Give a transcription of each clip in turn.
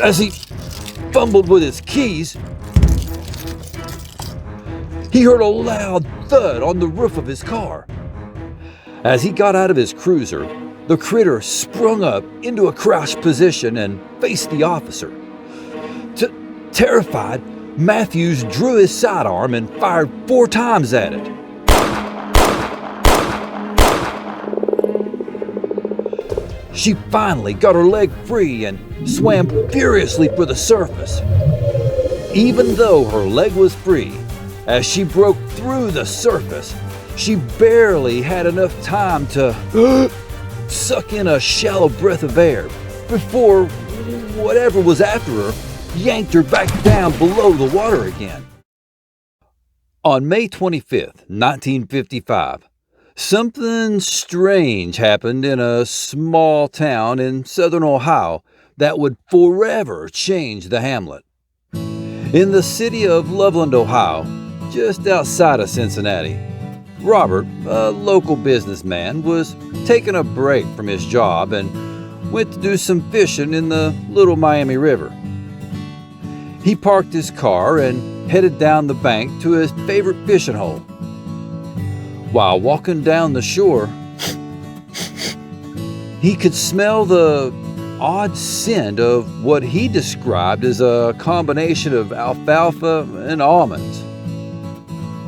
As he fumbled with his keys, he heard a loud thud on the roof of his car. As he got out of his cruiser, the critter sprung up into a crouched position and faced the officer. Terrified, Matthews drew his sidearm and fired 4 times at it. She finally got her leg free and swam furiously for the surface. Even though her leg was free, as she broke through the surface, she barely had enough time to suck in a shallow breath of air before whatever was after her yanked her back down below the water again. On May 25th, 1955, something strange happened in a small town in southern Ohio that would forever change the hamlet. In the city of Loveland, Ohio, just outside of Cincinnati, Robert, a local businessman, was taking a break from his job and went to do some fishing in the Little Miami River. He parked his car and headed down the bank to his favorite fishing hole. While walking down the shore, he could smell the odd scent of what he described as a combination of alfalfa and almonds.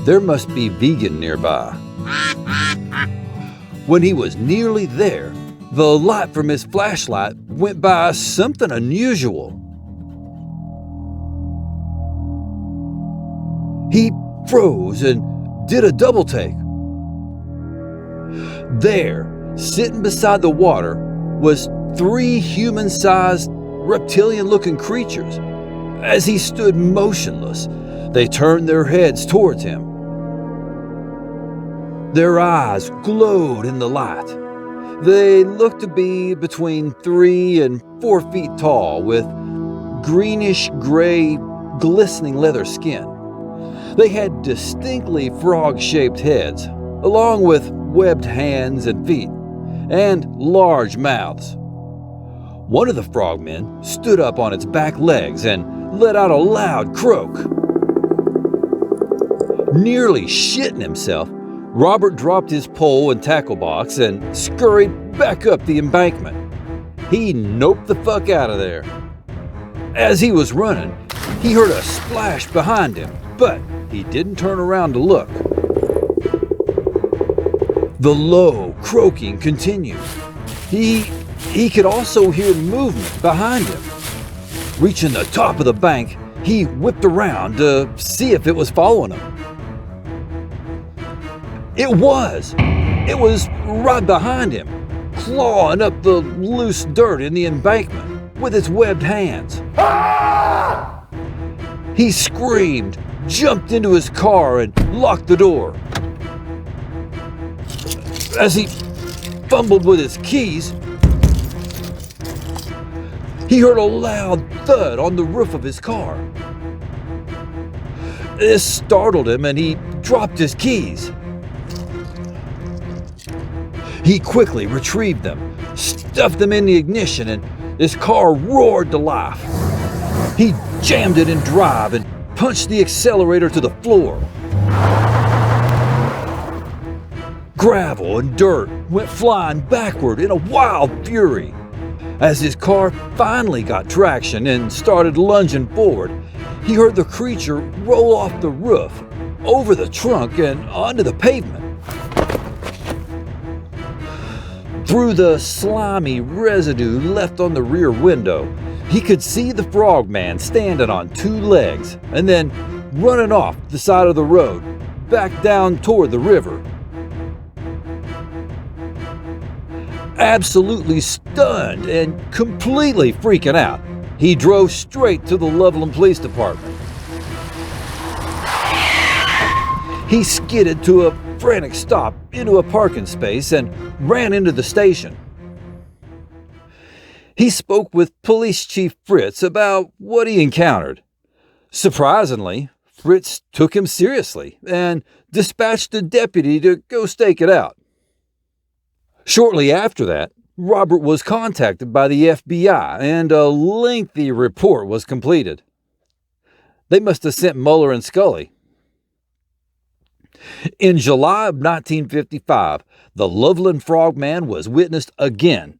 There must be vegan nearby. When he was nearly there, the light from his flashlight went by something unusual. He froze and did a double take. There, sitting beside the water, was 3 human-sized, reptilian-looking creatures. As he stood motionless, they turned their heads towards him. Their eyes glowed in the light. They looked to be between 3 and 4 feet tall, with greenish-gray, glistening leather skin. They had distinctly frog-shaped heads, along with webbed hands and feet, and large mouths. One of the frogmen stood up on its back legs and let out a loud croak. Nearly shitting himself, Robert dropped his pole and tackle box and scurried back up the embankment. He noped the fuck out of there. As he was running, he heard a splash behind him, but he didn't turn around to look. The low croaking continued. He could also hear movement behind him. Reaching the top of the bank, he whipped around to see if it was following him. It was right behind him, clawing up the loose dirt in the embankment with its webbed hands. He screamed, jumped into his car, and locked the door. As he fumbled with his keys, he heard a loud thud on the roof of his car. This startled him and he dropped his keys. He quickly retrieved them, stuffed them in the ignition, and his car roared to life. He jammed it in drive and punched the accelerator to the floor. Gravel and dirt went flying backward in a wild fury. As his car finally got traction and started lunging forward, he heard the creature roll off the roof, over the trunk, and onto the pavement. Through the slimy residue left on the rear window, he could see the frogman standing on 2 legs and then running off the side of the road, back down toward the river. Absolutely stunned and completely freaking out, he drove straight to the Loveland Police Department. He skidded to a frantic stop into a parking space and ran into the station. He spoke with Police Chief Fritz about what he encountered. Surprisingly, Fritz took him seriously and dispatched a deputy to go stake it out. Shortly after that, Robert was contacted by the FBI and a lengthy report was completed. They must have sent Mueller and Scully. In July of 1955, the Loveland Frogman was witnessed again.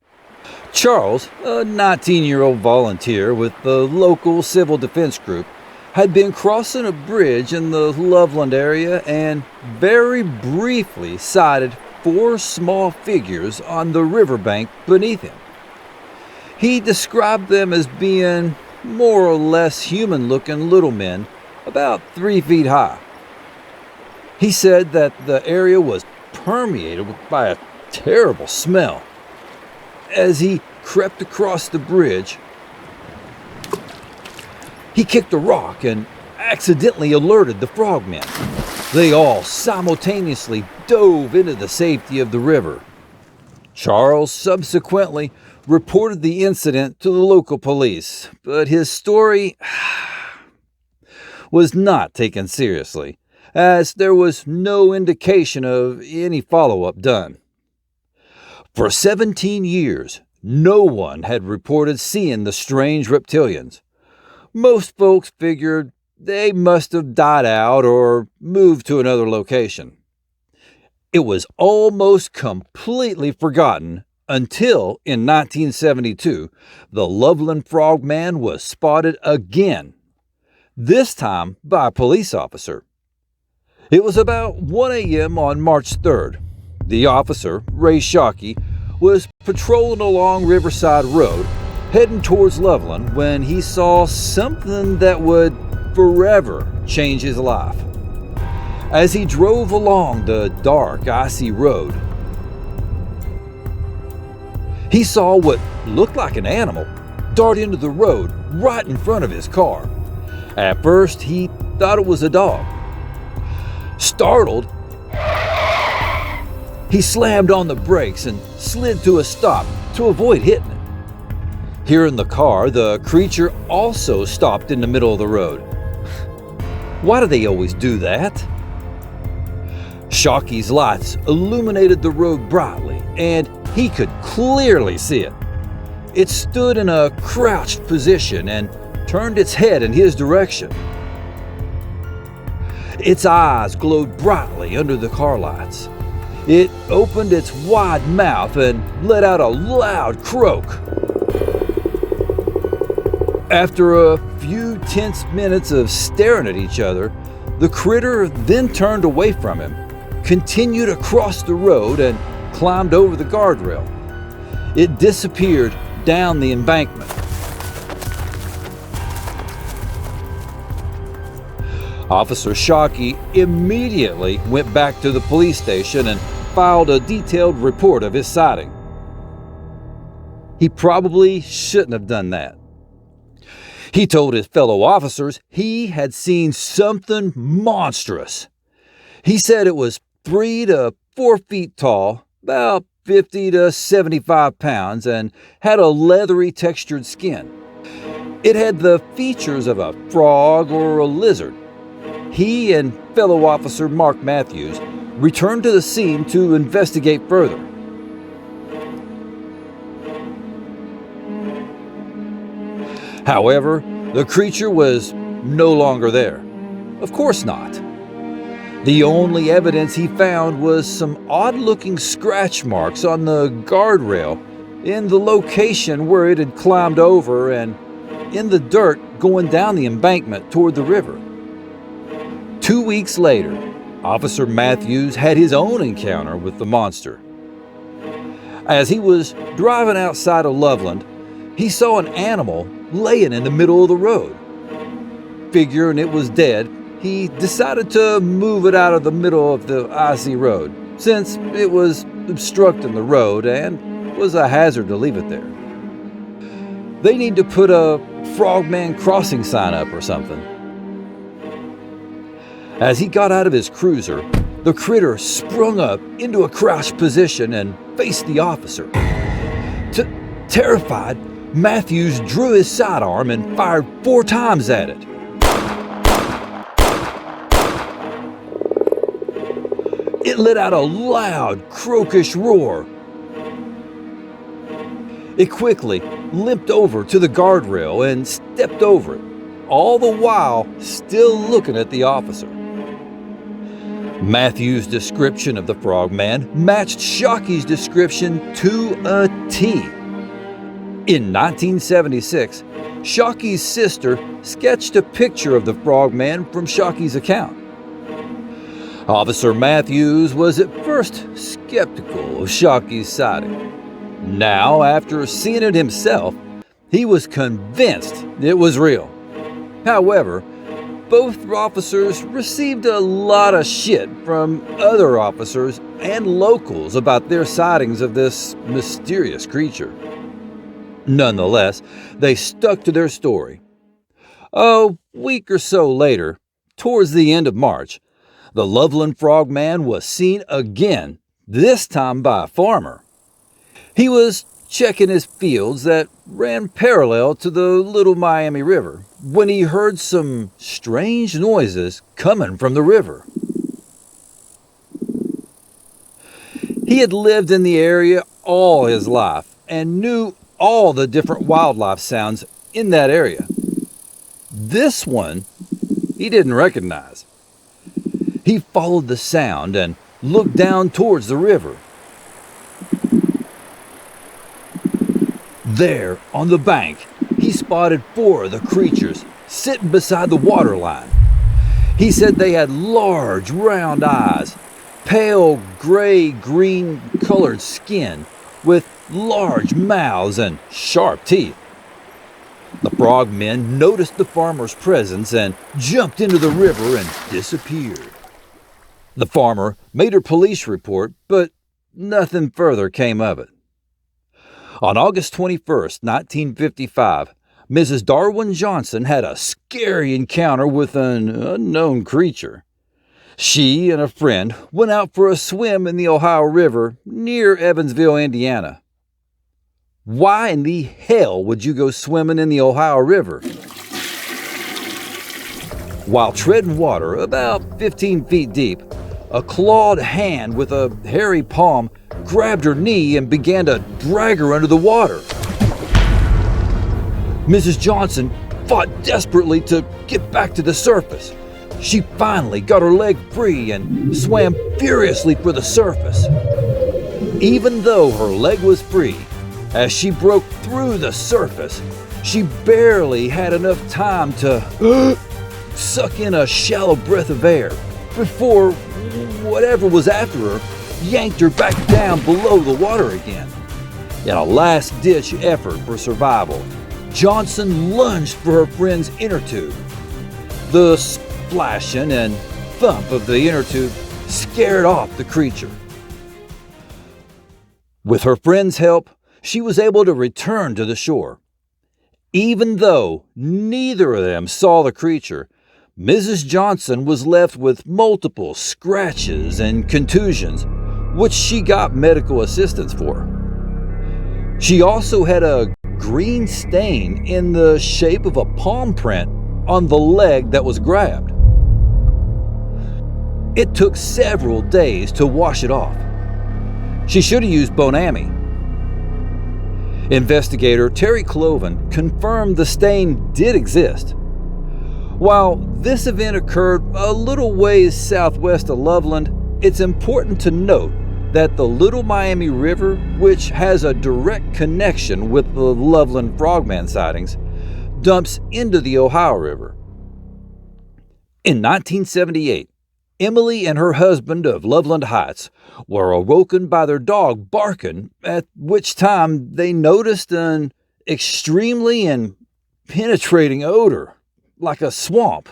Charles, a 19-year-old volunteer with the local civil defense group, had been crossing a bridge in the Loveland area and very briefly sighted 4 small figures on the riverbank beneath him. He described them as being more or less human-looking little men, about 3 feet high. He said that the area was permeated by a terrible smell. As he crept across the bridge, he kicked a rock and accidentally alerted the frogmen. They all simultaneously dove into the safety of the river. Charles subsequently reported the incident to the local police, but his story was not taken seriously, as there was no indication of any follow-up done. For 17 years, no one had reported seeing the strange reptilians. Most folks figured they must have died out or moved to another location. It was almost completely forgotten until in 1972, the Loveland Frogman was spotted again, this time by a police officer. It was about 1 a.m. on March 3rd. The officer, Ray Shockey, was patrolling along Riverside Road, heading towards Loveland, when he saw something that would forever change his life. As he drove along the dark, icy road, he saw what looked like an animal dart into the road right in front of his car. At first, he thought it was a dog. Startled, he slammed on the brakes and slid to a stop to avoid hitting it. Here in the car, the creature also stopped in the middle of the road. Why do they always do that? Shockey's lights illuminated the road brightly, and he could clearly see it. It stood in a crouched position and turned its head in his direction. Its eyes glowed brightly under the car lights. It opened its wide mouth and let out a loud croak. After a few tense minutes of staring at each other, the critter then turned away from him, continued across the road, and climbed over the guardrail. It disappeared down the embankment. Officer Shockey immediately went back to the police station and filed a detailed report of his sighting. He probably shouldn't have done that. He told his fellow officers he had seen something monstrous. He said it was 3 to 4 feet tall, about 50 to 75 pounds, and had a leathery textured skin. It had the features of a frog or a lizard. He and fellow officer Mark Matthews returned to the scene to investigate further. However, the creature was no longer there. Of course not. The only evidence he found was some odd-looking scratch marks on the guardrail in the location where it had climbed over and in the dirt going down the embankment toward the river. 2 weeks later, Officer Matthews had his own encounter with the monster. As he was driving outside of Loveland, he saw an animal laying in the middle of the road. Figuring it was dead, he decided to move it out of the middle of the icy road, since it was obstructing the road and was a hazard to leave it there. They need to put a Frogman crossing sign up or something. As he got out of his cruiser, the critter sprung up into a crouched position and faced the officer. Terrified, Matthews drew his sidearm and fired 4 times at it. It let out a loud, croakish roar. It quickly limped over to the guardrail and stepped over it, all the while still looking at the officer. Matthew's description of the frogman matched Shocky's description to a T. In 1976, Shocky's sister sketched a picture of the frogman from Shocky's account. Officer Matthews was at first skeptical of Shocky's sighting. Now, after seeing it himself, he was convinced it was real. However, both officers received a lot of shit from other officers and locals about their sightings of this mysterious creature. Nonetheless, they stuck to their story. A week or so later, towards the end of March, the Loveland Frogman was seen again, this time by a farmer. He was checking his fields that ran parallel to the Little Miami River when he heard some strange noises coming from the river. He had lived in the area all his life and knew all the different wildlife sounds in that area. This one he didn't recognize. He followed the sound and looked down towards the river. There, on the bank, he spotted 4 of the creatures sitting beside the water line. He said they had large, round eyes, pale gray-green colored skin, with large mouths and sharp teeth. The frogmen noticed the farmer's presence and jumped into the river and disappeared. The farmer made a police report, but nothing further came of it. On August 21st, 1955, Mrs. Darwin Johnson had a scary encounter with an unknown creature. She and a friend went out for a swim in the Ohio River near Evansville, Indiana. Why in the hell would you go swimming in the Ohio River? While treading water about 15 feet deep, a clawed hand with a hairy palm grabbed her knee and began to drag her under the water. Mrs. Johnson fought desperately to get back to the surface. She finally got her leg free and swam furiously for the surface. Even though her leg was free, as she broke through the surface, she barely had enough time to suck in a shallow breath of air before whatever was after her yanked her back down below the water again. In a last-ditch effort for survival, Johnson lunged for her friend's inner tube. The splashing and thump of the inner tube scared off the creature. With her friend's help, she was able to return to the shore. Even though neither of them saw the creature, Mrs. Johnson was left with multiple scratches and contusions, which she got medical assistance for. She also had a green stain in the shape of a palm print on the leg that was grabbed. It took several days to wash it off. She should have used Bonami. Investigator Terry Cloven confirmed the stain did exist. While this event occurred a little ways southwest of Loveland, it's important to note that the Little Miami River, which has a direct connection with the Loveland Frogman sightings, dumps into the Ohio River. In 1978, Emily and her husband of Loveland Heights were awoken by their dog barking, at which time they noticed an extremely and penetrating odor, like a swamp.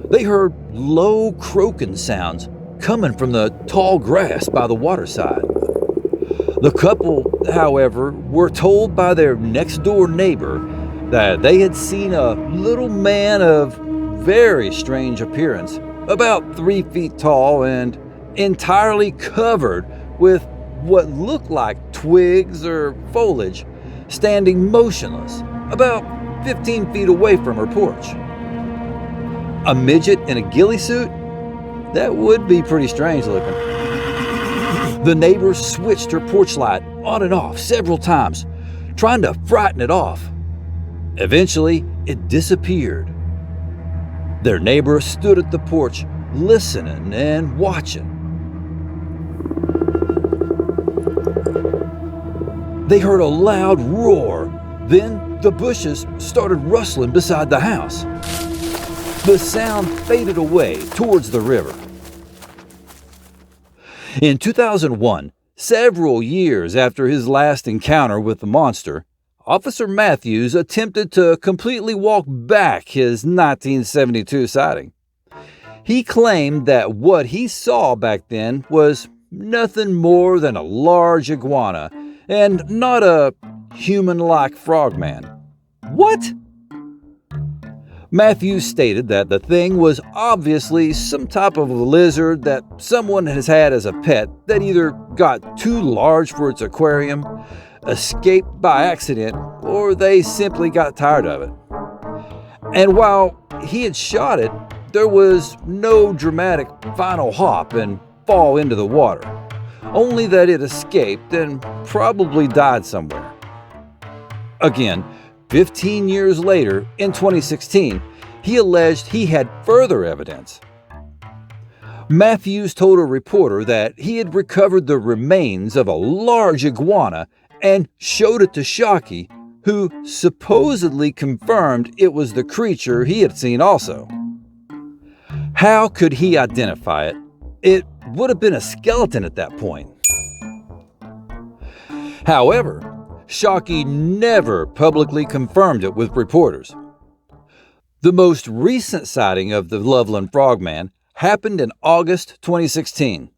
They heard low croaking sounds coming from the tall grass by the waterside. The couple, however, were told by their next-door neighbor that they had seen a little man of very strange appearance, about 3 feet tall and entirely covered with what looked like twigs or foliage, standing motionless, about 15 feet away from her porch. A midget in a ghillie suit? That would be pretty strange looking. The neighbor switched her porch light on and off several times, trying to frighten it off. Eventually, it disappeared. Their neighbor stood at the porch, listening and watching. They heard a loud roar. Then the bushes started rustling beside the house. The sound faded away towards the river. In 2001, several years after his last encounter with the monster, Officer Matthews attempted to completely walk back his 1972 sighting. He claimed that what he saw back then was nothing more than a large iguana and not a human-like frogman. What? Matthews stated that the thing was obviously some type of lizard that someone has had as a pet that either got too large for its aquarium, escaped by accident, or they simply got tired of it. And while he had shot it, there was no dramatic final hop and fall into the water, only that it escaped and probably died somewhere. Again, 15 years later, in 2016, he alleged he had further evidence. Matthews told a reporter that he had recovered the remains of a large iguana and showed it to Shockey, who supposedly confirmed it was the creature he had seen also. How could he identify it? It would have been a skeleton at that point. However, Shockey never publicly confirmed it with reporters. The most recent sighting of the Loveland Frogman happened in August 2016.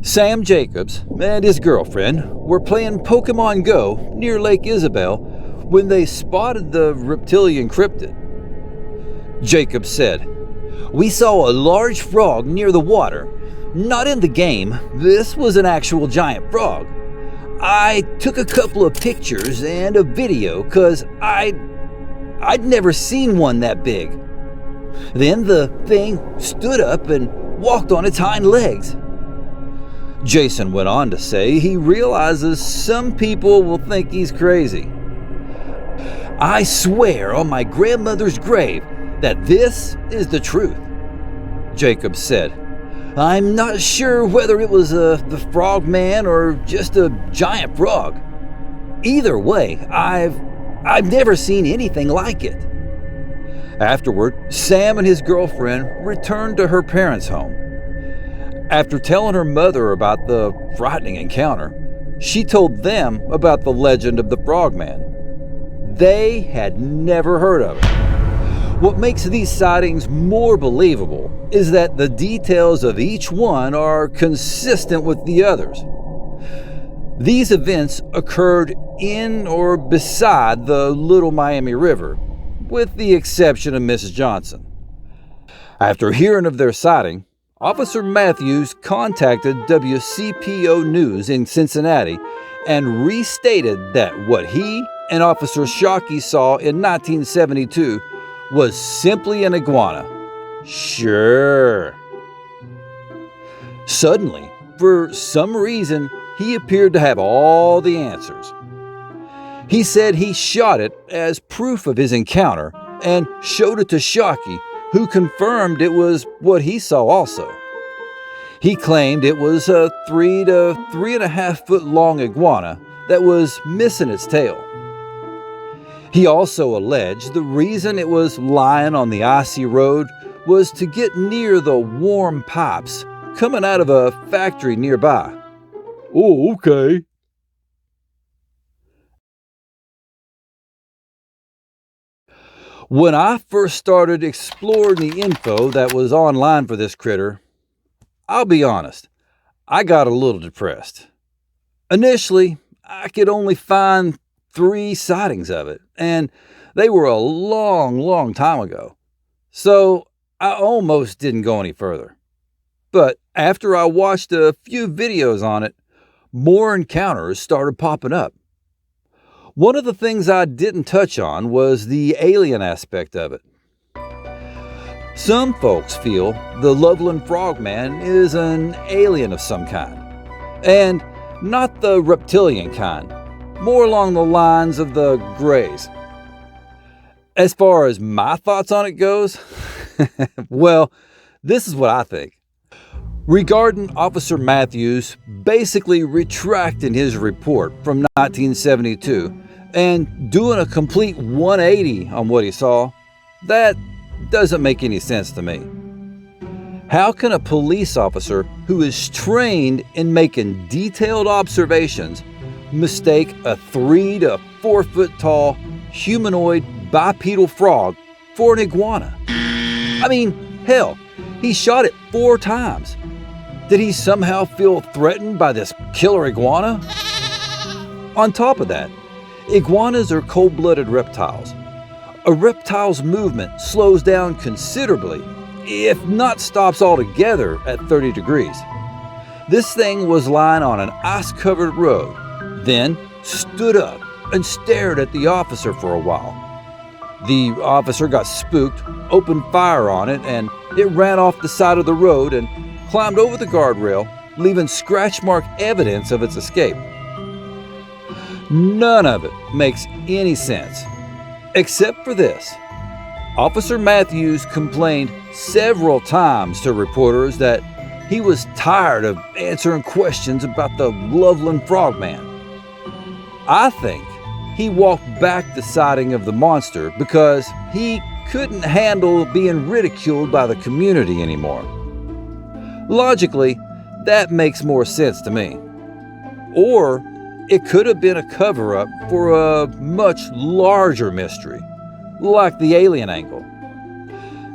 Sam Jacobs and his girlfriend were playing Pokemon Go near Lake Isabel when they spotted the reptilian cryptid. Jacobs said, "We saw a large frog near the water. Not in the game, this was an actual giant frog. I took a couple of pictures and a video because I'd never seen one that big. Then the thing stood up and walked on its hind legs." Jason went on to say he realizes some people will think he's crazy. "I swear on my grandmother's grave that this is the truth," Jacob said. "I'm not sure whether it was the frogman or just a giant frog. Either way, I've never seen anything like it." Afterward, Sam and his girlfriend returned to her parents' home. After telling her mother about the frightening encounter, she told them about the legend of the frogman. They had never heard of it. What makes these sightings more believable is that the details of each one are consistent with the others. These events occurred in or beside the Little Miami River, with the exception of Mrs. Johnson. After hearing of their sighting, Officer Matthews contacted WCPO News in Cincinnati and restated that what he and Officer Shockey saw in 1972 was simply an iguana. Sure. Suddenly, for some reason, he appeared to have all the answers. He said he shot it as proof of his encounter and showed it to Shockey, who confirmed it was what he saw also. He claimed it was a 3 to 3.5 foot long iguana that was missing its tail. He also alleged the reason it was lying on the icy road was to get near the warm pipes coming out of a factory nearby. Oh, okay. When I first started exploring the info that was online for this critter, I'll be honest, I got a little depressed. Initially, I could only find 3 sightings of it, and they were a long time ago. So I almost didn't go any further. But after I watched a few videos on it, more encounters started popping up. One of the things I didn't touch on was the alien aspect of it. Some folks feel the Loveland Frogman is an alien of some kind. And not the reptilian kind, more along the lines of the Greys. As far as my thoughts on it goes, well, this is what I think. Regarding Officer Matthews basically retracting his report from 1972 and doing a complete 180 on what he saw, that doesn't make any sense to me. How can a police officer who is trained in making detailed observations mistake a 3 to 4 foot tall humanoid bipedal frog for an iguana? I mean, hell, he shot it 4 times. Did he somehow feel threatened by this killer iguana? On top of that, iguanas are cold-blooded reptiles. A reptile's movement slows down considerably, if not stops altogether, at 30 degrees. This thing was lying on an ice-covered road, then stood up and stared at the officer for a while. The officer got spooked, opened fire on it, and it ran off the side of the road and climbed over the guardrail, leaving scratch mark evidence of its escape. None of it makes any sense, except for this. Officer Matthews complained several times to reporters that he was tired of answering questions about the Loveland Frogman. I think he walked back the sighting of the monster because he couldn't handle being ridiculed by the community anymore. Logically, that makes more sense to me. Or it could have been a cover-up for a much larger mystery, like the alien angle.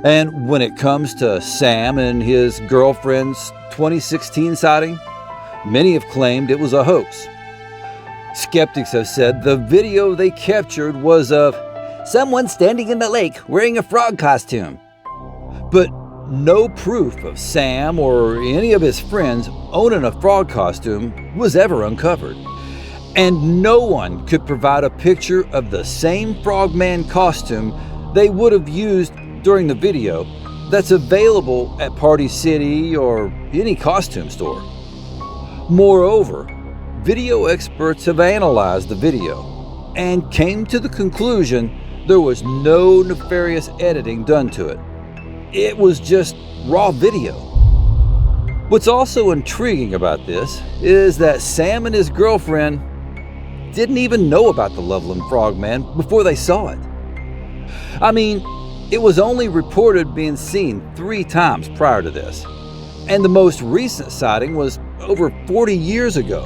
And when it comes to Sam and his girlfriend's 2016 sighting, many have claimed it was a hoax. Skeptics have said the video they captured was of someone standing in the lake wearing a frog costume. But no proof of Sam or any of his friends owning a frog costume was ever uncovered. And no one could provide a picture of the same frogman costume they would have used during the video that's available at Party City or any costume store. Moreover, video experts have analyzed the video and came to the conclusion there was no nefarious editing done to it. It was just raw video. What's also intriguing about this is that Sam and his girlfriend didn't even know about the Loveland Frogman before they saw it. I mean, it was only reported being seen 3 times prior to this, and the most recent sighting was over 40 years ago,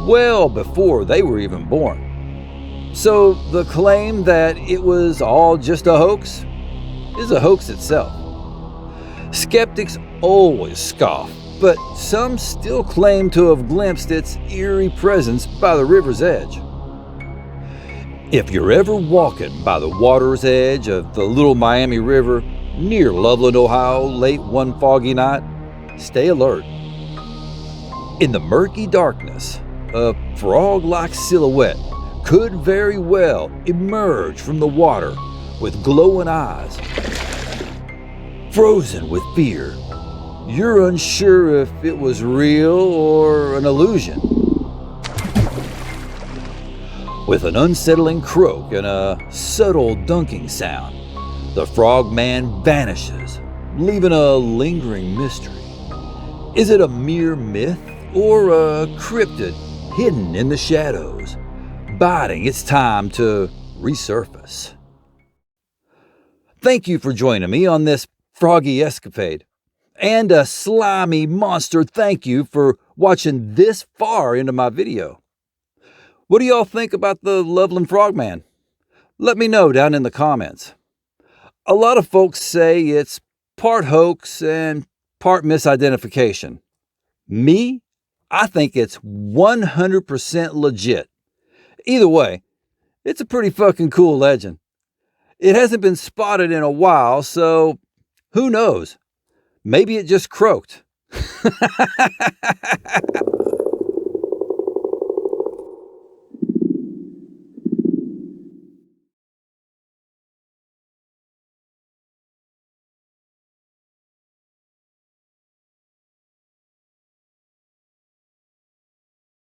well before they were even born. So the claim that it was all just a hoax is a hoax itself. Skeptics always scoff, but some still claim to have glimpsed its eerie presence by the river's edge. If you're ever walking by the water's edge of the Little Miami River near Loveland, Ohio, late one foggy night, stay alert. In the murky darkness, a frog-like silhouette could very well emerge from the water with glowing eyes. Frozen with fear, you're unsure if it was real or an illusion. With an unsettling croak and a subtle dunking sound, the frogman vanishes, leaving a lingering mystery. Is it a mere myth or a cryptid hidden in the shadows, biding its time to resurface? Thank you for joining me on this froggy escapade. And a slimy monster thank you for watching this far into my video. What do y'all think about the Loveland Frogman? Let me know down in the comments. A lot of folks say it's part hoax and part misidentification. Me, I think it's 100% legit. Either way, it's a pretty fucking cool legend. It hasn't been spotted in a while, so who knows? Maybe it just croaked.